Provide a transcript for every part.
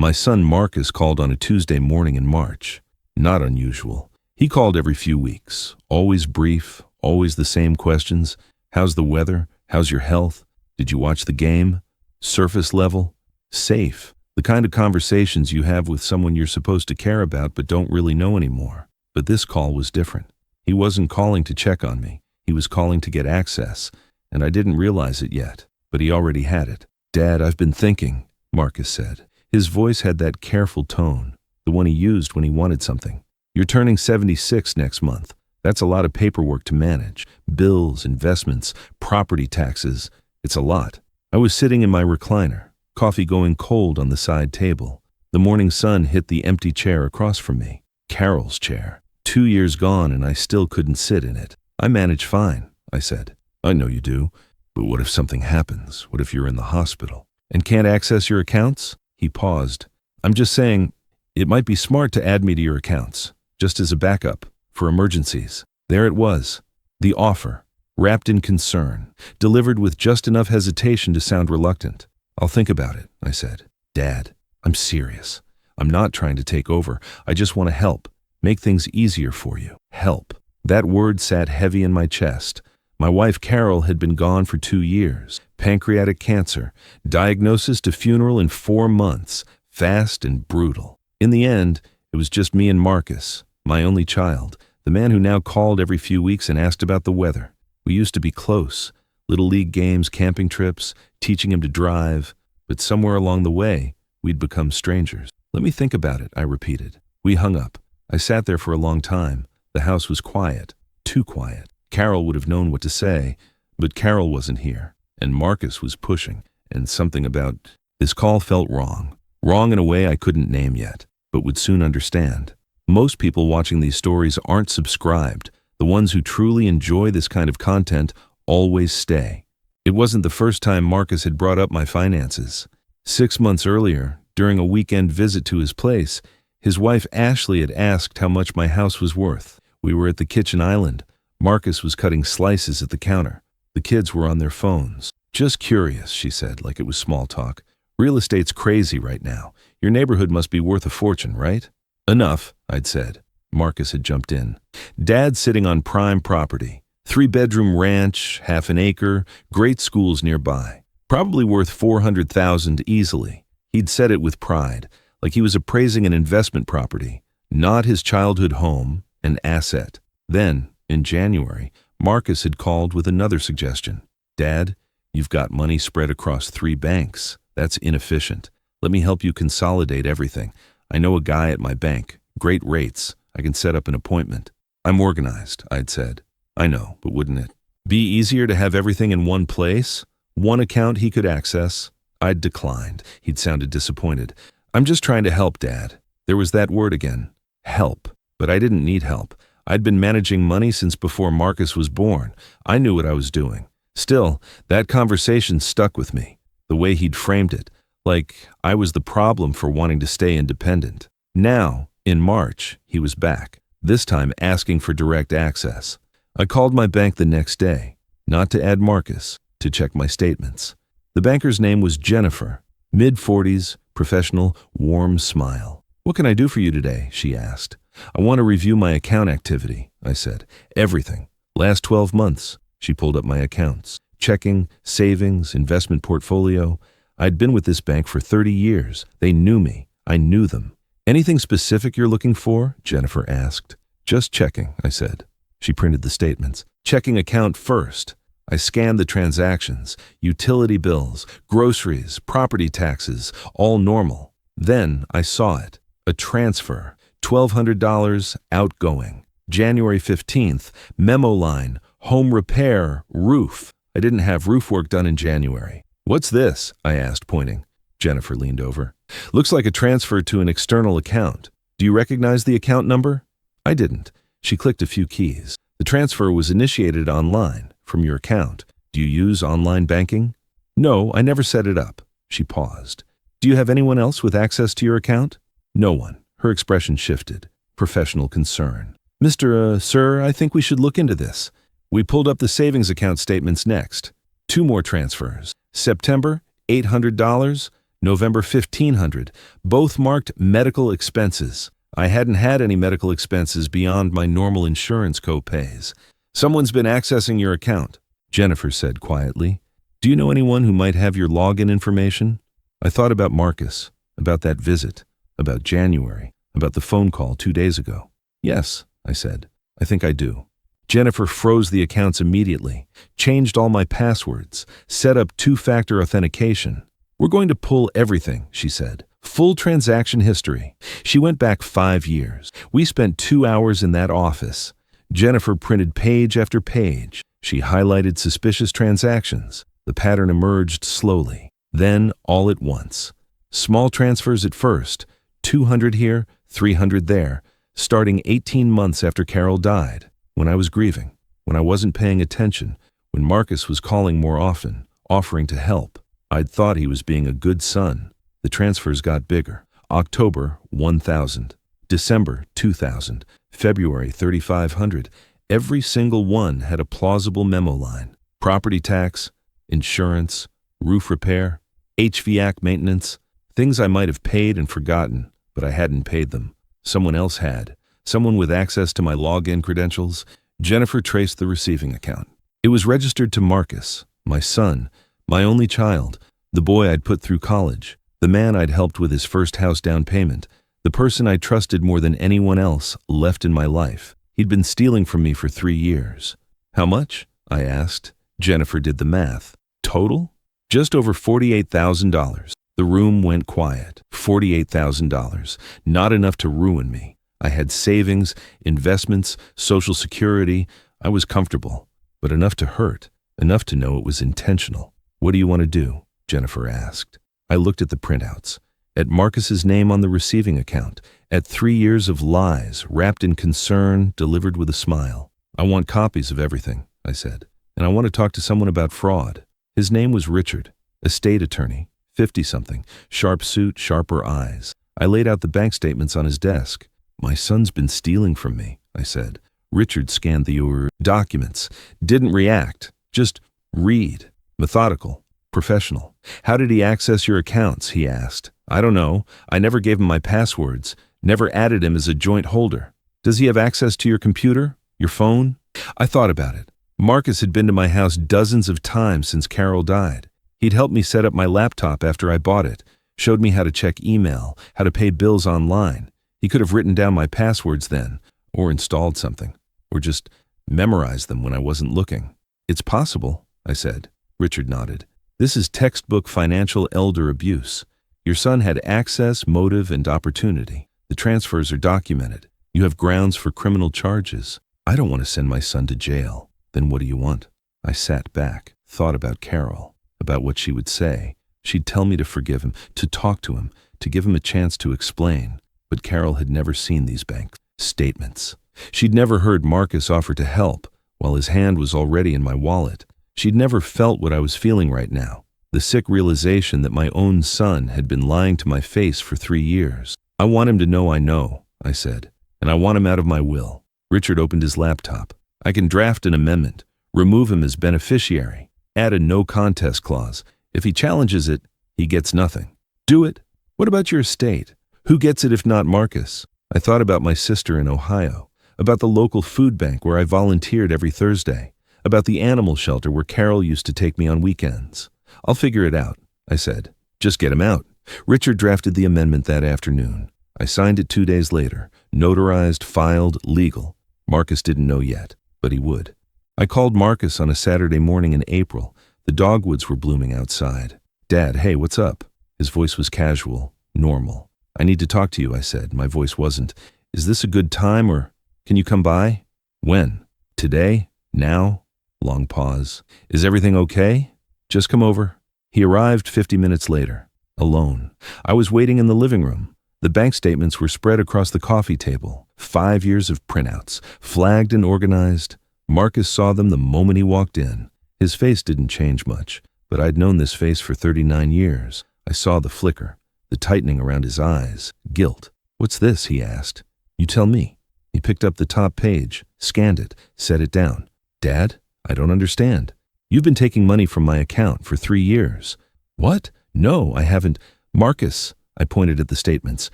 My son Marcus called on a Tuesday morning in March. Not unusual. He called every few weeks, always brief, always the same questions. How's the weather? How's your health? Did you watch the game? Surface level? Safe. The kind of conversations you have with someone you're supposed to care about but don't really know anymore. But this call was different. He wasn't calling to check on me. He was calling to get access, and I didn't realize it yet, but he already had it. "Dad, I've been thinking," Marcus said. His voice had that careful tone, the one he used when he wanted something. "You're turning 76 next month. That's a lot of paperwork to manage. Bills, investments, property taxes. It's a lot." I was sitting in my recliner, coffee going cold on the side table. The morning sun hit the empty chair across from me. Carol's chair. 2 years gone and I still couldn't sit in it. "I manage fine," I said. "I know you do. But what if something happens? What if you're in the hospital and can't access your accounts?" He paused. "I'm just saying, it might be smart to add me to your accounts, just as a backup, for emergencies." There it was, the offer, wrapped in concern, delivered with just enough hesitation to sound reluctant. "I'll think about it," I said. "Dad, I'm serious. I'm not trying to take over. I just want to help, make things easier for you. Help." That word sat heavy in my chest. My wife Carol had been gone for 2 years. Pancreatic cancer. Diagnosis to funeral in 4 months. Fast and brutal. In the end, it was just me and Marcus, my only child, the man who now called every few weeks and asked about the weather. We used to be close. Little league games, camping trips, teaching him to drive. But somewhere along the way, we'd become strangers. "Let me think about it," I repeated. We hung up. I sat there for a long time. The house was quiet. Too quiet. Carol would have known what to say, but Carol wasn't here, and Marcus was pushing, and something about this call felt wrong. Wrong in a way I couldn't name yet, but would soon understand. Most people watching these stories aren't subscribed. The ones who truly enjoy this kind of content always stay. It wasn't the first time Marcus had brought up my finances. 6 months earlier, during a weekend visit to his place, his wife Ashley had asked how much my house was worth. We were at the kitchen island. Marcus was cutting slices at the counter. The kids were on their phones. "Just curious," she said, like it was small talk. "Real estate's crazy right now. Your neighborhood must be worth a fortune, right?" "Enough," I'd said. Marcus had jumped in. "Dad's sitting on prime property. 3-bedroom ranch, half an acre, great schools nearby. Probably worth $400,000 easily." He'd said it with pride, like he was appraising an investment property, not his childhood home, an asset. Then, in January, Marcus had called with another suggestion. "Dad, you've got money spread across 3 banks. That's inefficient. Let me help you consolidate everything. I know a guy at my bank. Great rates. I can set up an appointment." "I'm organized," I'd said. "I know, but wouldn't it be easier to have everything in one place? One account he could access?" I'd declined. He'd sounded disappointed. "I'm just trying to help, Dad." There was that word again. Help. But I didn't need help. I'd been managing money since before Marcus was born. I knew what I was doing. Still, that conversation stuck with me. The way he'd framed it, like I was the problem for wanting to stay independent. Now, in March, he was back, this time asking for direct access. I called my bank the next day, not to add Marcus, to check my statements. The banker's name was Jennifer, mid-40s, professional, warm smile. "What can I do for you today?" she asked. "I want to review my account activity," I said. "Everything. Last 12 months. She pulled up my accounts. Checking, savings, investment portfolio. I'd been with this bank for 30 years. They knew me. I knew them. "Anything specific you're looking for?" Jennifer asked. "Just checking," I said. She printed the statements. "Checking account first." I scanned the transactions, utility bills, groceries, property taxes, all normal. Then I saw it. A transfer. $1,200 outgoing. January 15th, memo line, home repair, roof. I didn't have roof work done in January. "What's this?" I asked, pointing. Jennifer leaned over. "Looks like a transfer to an external account. Do you recognize the account number?" I didn't. She clicked a few keys. "The transfer was initiated online, from your account. Do you use online banking?" "No, I never set it up." She paused. "Do you have anyone else with access to your account?" "No one." Her expression shifted. Professional concern. Sir, I think we should look into this." We pulled up the savings account statements next. 2 more transfers. September, $800. November 1500, both marked medical expenses. I hadn't had any medical expenses beyond my normal insurance co-pays. Someone's been accessing your account, Jennifer said quietly. Do you know anyone who might have your login information? I thought about Marcus, about that visit, about January, about the phone call 2 days ago. Yes, I said. I think I do. Jennifer froze the accounts immediately, changed all my passwords, set up two-factor authentication. We're going to pull everything, she said. Full transaction history. She went back 5 years. We spent 2 hours in that office. Jennifer printed page after page. She highlighted suspicious transactions. The pattern emerged slowly, then all at once. Small transfers at first, 200 here, 300 there, starting 18 months after Carol died, when I was grieving, when I wasn't paying attention, when Marcus was calling more often, offering to help. I'd thought he was being a good son. The transfers got bigger. October, 1,000. December, 2,000. February, 3,500. Every single one had a plausible memo line. Property tax, insurance, roof repair, HVAC maintenance, things I might have paid and forgotten, but I hadn't paid them. Someone else had. Someone with access to my login credentials. Jennifer traced the receiving account. It was registered to Marcus, my son, my only child, the boy I'd put through college, the man I'd helped with his first house down payment, the person I trusted more than anyone else left in my life. He'd been stealing from me for 3 years. How much? I asked. Jennifer did the math. Total? Just over $48,000. The room went quiet. $48,000. Not enough to ruin me. I had savings, investments, Social Security. I was comfortable, but enough to hurt, enough to know it was intentional. What do you want to do? Jennifer asked. I looked at the printouts, at Marcus's name on the receiving account, at 3 years of lies wrapped in concern, delivered with a smile. I want copies of everything, I said, and I want to talk to someone about fraud. His name was Richard, estate attorney, 50-something, sharp suit, sharper eyes. I laid out the bank statements on his desk. My son's been stealing from me, I said. Richard scanned the documents, didn't react, just read. Methodical, professional. How did he access your accounts? He asked. I don't know. I never gave him my passwords, never added him as a joint holder. Does he have access to your computer, your phone? I thought about it. Marcus had been to my house dozens of times since Carol died. He'd helped me set up my laptop after I bought it, showed me how to check email, how to pay bills online. He could have written down my passwords then, or installed something, or just memorized them when I wasn't looking. It's possible, I said. Richard nodded. This is textbook financial elder abuse. Your son had access, motive, and opportunity. The transfers are documented. You have grounds for criminal charges. I don't want to send my son to jail. Then what do you want? I sat back, thought about Carol, about what she would say. She'd tell me to forgive him, to talk to him, to give him a chance to explain. But Carol had never seen these bank statements. She'd never heard Marcus offer to help, while his hand was already in my wallet. She'd never felt what I was feeling right now, the sick realization that my own son had been lying to my face for 3 years. I want him to know, I said, and I want him out of my will. Richard opened his laptop. I can draft an amendment, remove him as beneficiary, add a no contest clause. If he challenges it, he gets nothing. Do it. What about your estate? Who gets it if not Marcus? I thought about my sister in Ohio, about the local food bank where I volunteered every Thursday, about the animal shelter where Carol used to take me on weekends. I'll figure it out, I said. Just get him out. Richard drafted the amendment that afternoon. I signed it 2 days later, notarized, filed, legal. Marcus didn't know yet, but he would. I called Marcus on a Saturday morning in April. The dogwoods were blooming outside. Dad, hey, what's up? His voice was casual, normal. I need to talk to you, I said. My voice wasn't. Is this a good time, or can you come by? When? Today? Now? Long pause. Is everything okay? Just come over. He arrived 50 minutes later, alone. I was waiting in the living room. The bank statements were spread across the coffee table. 5 years of printouts, flagged and organized. Marcus saw them the moment he walked in. His face didn't change much, but I'd known this face for 39 years. I saw the flicker, the tightening around his eyes, guilt. What's this? He asked. You tell me. He picked up the top page, scanned it, set it down. Dad, I don't understand. You've been taking money from my account for 3 years. What? No, I haven't. Marcus, I pointed at the statements.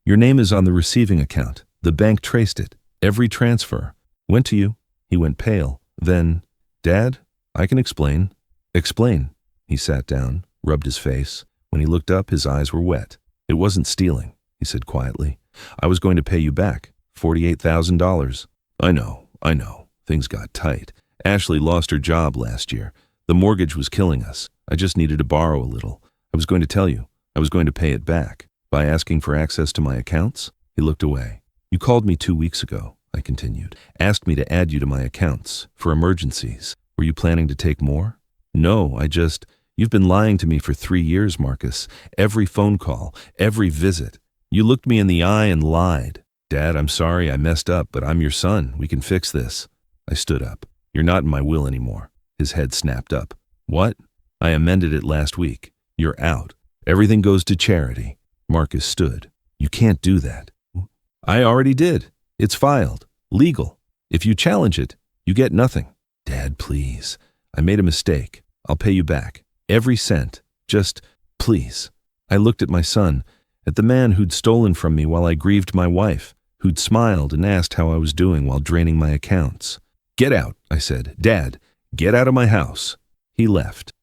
Your name is on the receiving account. The bank traced it. Every transfer. Went to you. He went pale. Then, Dad, I can explain. Explain. He sat down, rubbed his face. When he looked up, his eyes were wet. It wasn't stealing, he said quietly. I was going to pay you back. $48,000. I know. Things got tight. Ashley lost her job last year. The mortgage was killing us. I just needed to borrow a little. I was going to tell you. I was going to pay it back. By asking for access to my accounts? He looked away. You called me 2 weeks ago, I continued. Asked me to add you to my accounts for emergencies. Were you planning to take more? No, You've been lying to me for 3 years, Marcus. Every phone call, every visit. You looked me in the eye and lied. Dad, I'm sorry I messed up, but I'm your son. We can fix this. I stood up. You're not in my will anymore. His head snapped up. What? I amended it last week. You're out. Everything goes to charity. Marcus stood. You can't do that. I already did. It's filed. Legal. If you challenge it, you get nothing. Dad, please. I made a mistake. I'll pay you back. Every cent. Just, please. I looked at my son, at the man who'd stolen from me while I grieved my wife, who'd smiled and asked how I was doing while draining my accounts. Get out, I said. Dad, get out of my house. He left.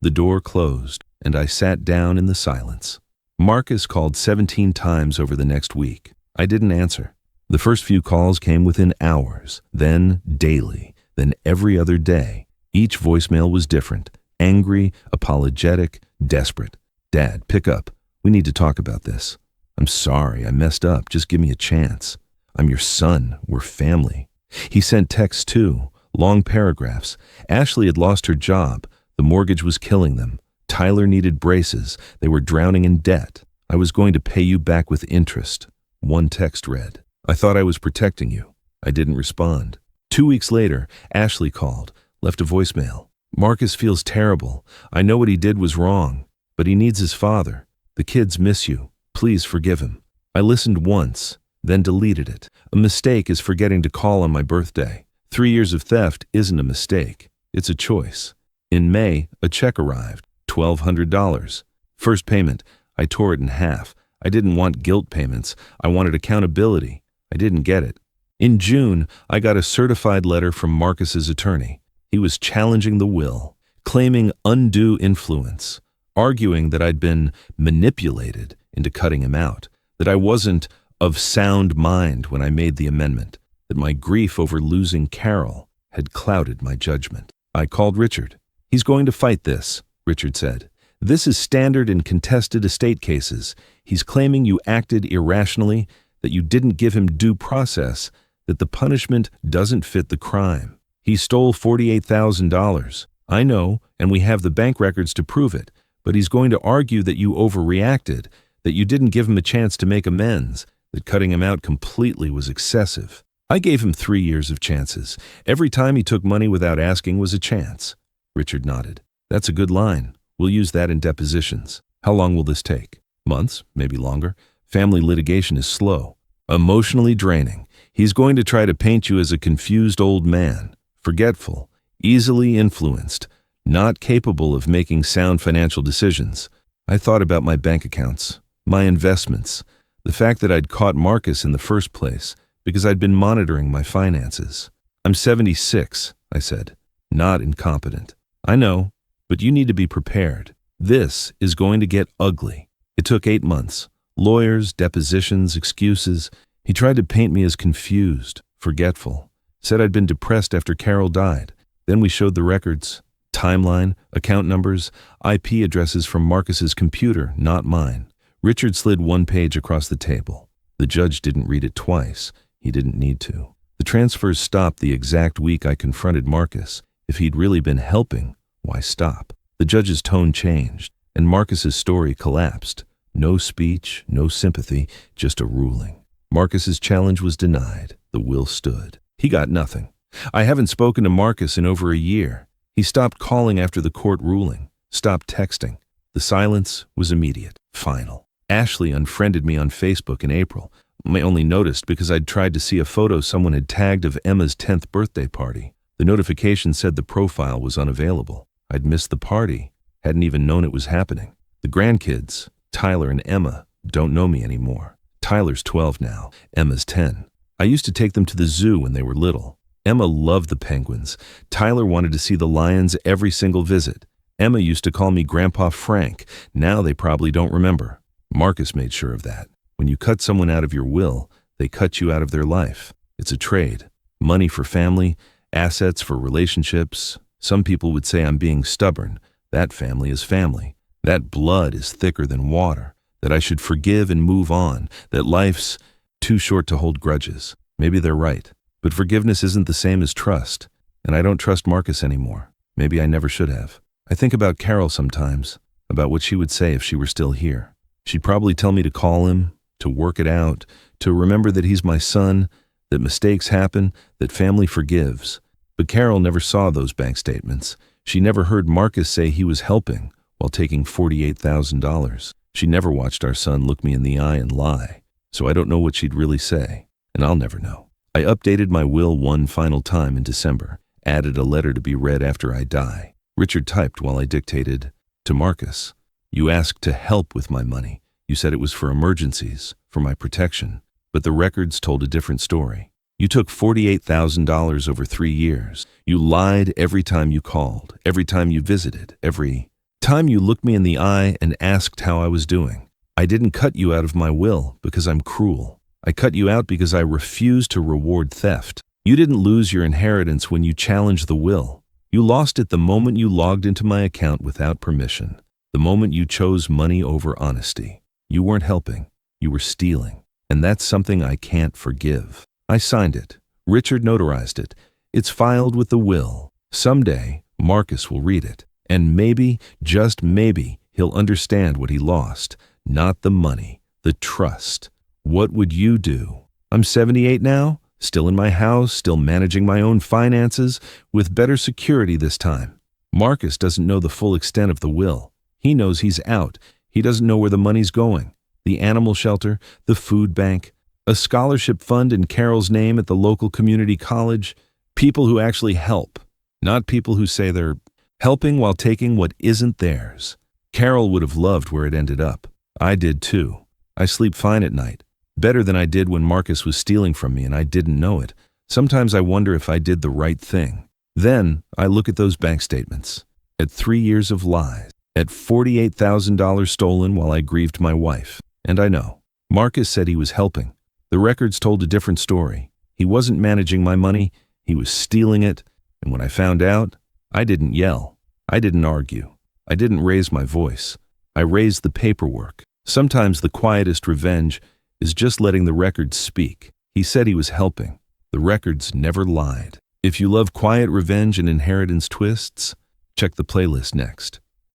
The door closed, and I sat down in the silence. Marcus called 17 times over the next week. I didn't answer. The first few calls came within hours, then daily, then every other day. Each voicemail was different. Angry, apologetic, desperate. Dad, pick up. We need to talk about this. I'm sorry, I messed up. Just give me a chance. I'm your son. We're family. He sent texts too, long paragraphs. Ashley had lost her job. The mortgage was killing them. Tyler needed braces. They were drowning in debt. I was going to pay you back with interest. One text read, I thought I was protecting you. I didn't respond. 2 weeks later, Ashley called, left a voicemail. Marcus feels terrible. I know what he did was wrong, but he needs his father. The kids miss you. Please forgive him. I listened once, then deleted it. A mistake is forgetting to call on my birthday. 3 years of theft isn't a mistake. It's a choice. In May, a check arrived, $1,200. First payment, I tore it in half. I didn't want guilt payments. I wanted accountability. I didn't get it. In June, I got a certified letter from Marcus's attorney. He was challenging the will, claiming undue influence, arguing that I'd been manipulated into cutting him out, that I wasn't of sound mind when I made the amendment, that my grief over losing Carol had clouded my judgment. I called Richard. He's going to fight this, Richard said. This is standard in contested estate cases. He's claiming you acted irrationally, that you didn't give him due process, that the punishment doesn't fit the crime. He stole $48,000. I know, and we have the bank records to prove it, but he's going to argue that you overreacted, that you didn't give him a chance to make amends, that cutting him out completely was excessive. I gave him 3 years of chances. Every time he took money without asking was a chance. Richard nodded. That's a good line. We'll use that in depositions. How long will this take? Months, maybe longer. Family litigation is slow. Emotionally draining. He's going to try to paint you as a confused old man, forgetful, easily influenced, not capable of making sound financial decisions. I thought about my bank accounts, my investments, the fact that I'd caught Marcus in the first place because I'd been monitoring my finances. I'm 76, I said, not incompetent. I know, but you need to be prepared. This is going to get ugly. It took 8 months. Lawyers, depositions, excuses. He tried to paint me as confused, forgetful. Said I'd been depressed after Carol died. Then we showed the records, timeline, account numbers, IP addresses from Marcus's computer, not mine. Richard slid 1 page across the table. The judge didn't read it twice. He didn't need to. The transfers stopped the exact week I confronted Marcus. If he'd really been helping, why stop? The judge's tone changed, and Marcus's story collapsed. No speech, no sympathy, just a ruling. Marcus's challenge was denied. The will stood. He got nothing. I haven't spoken to Marcus in over a year. He stopped calling after the court ruling, stopped texting. The silence was immediate, final. Ashley unfriended me on Facebook in April. I only noticed because I'd tried to see a photo someone had tagged of Emma's 10th birthday party. The notification said the profile was unavailable. I'd missed the party, hadn't even known it was happening. The grandkids, Tyler and Emma don't know me anymore. Tyler's 12 now. Emma's 10. I used to take them to the zoo when they were little. Emma loved the penguins. Tyler wanted to see the lions every single visit. Emma used to call me Grandpa Frank. Now they probably don't remember. Marcus made sure of that. When you cut someone out of your will, they cut you out of their life. It's a trade. Money for family, assets for relationships. Some people would say I'm being stubborn. That family is family. That blood is thicker than water. That I should forgive and move on. That life's too short to hold grudges. Maybe they're right. But forgiveness isn't the same as trust. And I don't trust Marcus anymore. Maybe I never should have. I think about Carol sometimes, about what she would say if she were still here. She'd probably tell me to call him, to work it out, to remember that he's my son, that mistakes happen, that family forgives. But Carol never saw those bank statements. She never heard Marcus say he was helping while taking $48,000. She never watched our son look me in the eye and lie. So I don't know what she'd really say, and I'll never know. I updated my will one final time in December, added a letter to be read after I die. Richard typed while I dictated, to Marcus, you asked to help with my money. You said it was for emergencies, for my protection. But the records told a different story. You took $48,000 over 3 years. You lied every time you called, every time you visited, every time you looked me in the eye and asked how I was doing. I didn't cut you out of my will because I'm cruel. I cut you out because I refuse to reward theft. You didn't lose your inheritance when you challenged the will. You lost it the moment you logged into my account without permission, the moment you chose money over honesty. You weren't helping, you were stealing, and that's something I can't forgive. I signed it. Richard notarized it. It's filed with the will. Someday, Marcus will read it, and maybe, just maybe, he'll understand what he lost, not the money, the trust. What would you do? I'm 78 now. Still in my house, still managing my own finances, with better security this time. Marcus doesn't know the full extent of the will. He knows he's out. He doesn't know where the money's going. The animal shelter, the food bank, a scholarship fund in Carol's name at the local community college. People who actually help, not people who say they're helping while taking what isn't theirs. Carol would have loved where it ended up. I did too. I sleep fine at night. Better than I did when Marcus was stealing from me and I didn't know it. Sometimes I wonder if I did the right thing. Then I look at those bank statements. At 3 years of lies. At $48,000 stolen while I grieved my wife. And I know. Marcus said he was helping. The records told a different story. He wasn't managing my money. He was stealing it. And when I found out, I didn't yell. I didn't argue. I didn't raise my voice. I raised the paperwork. Sometimes the quietest revenge is just letting the records speak. He said he was helping. The records never lied. If you love quiet revenge and inheritance twists, check the playlist next.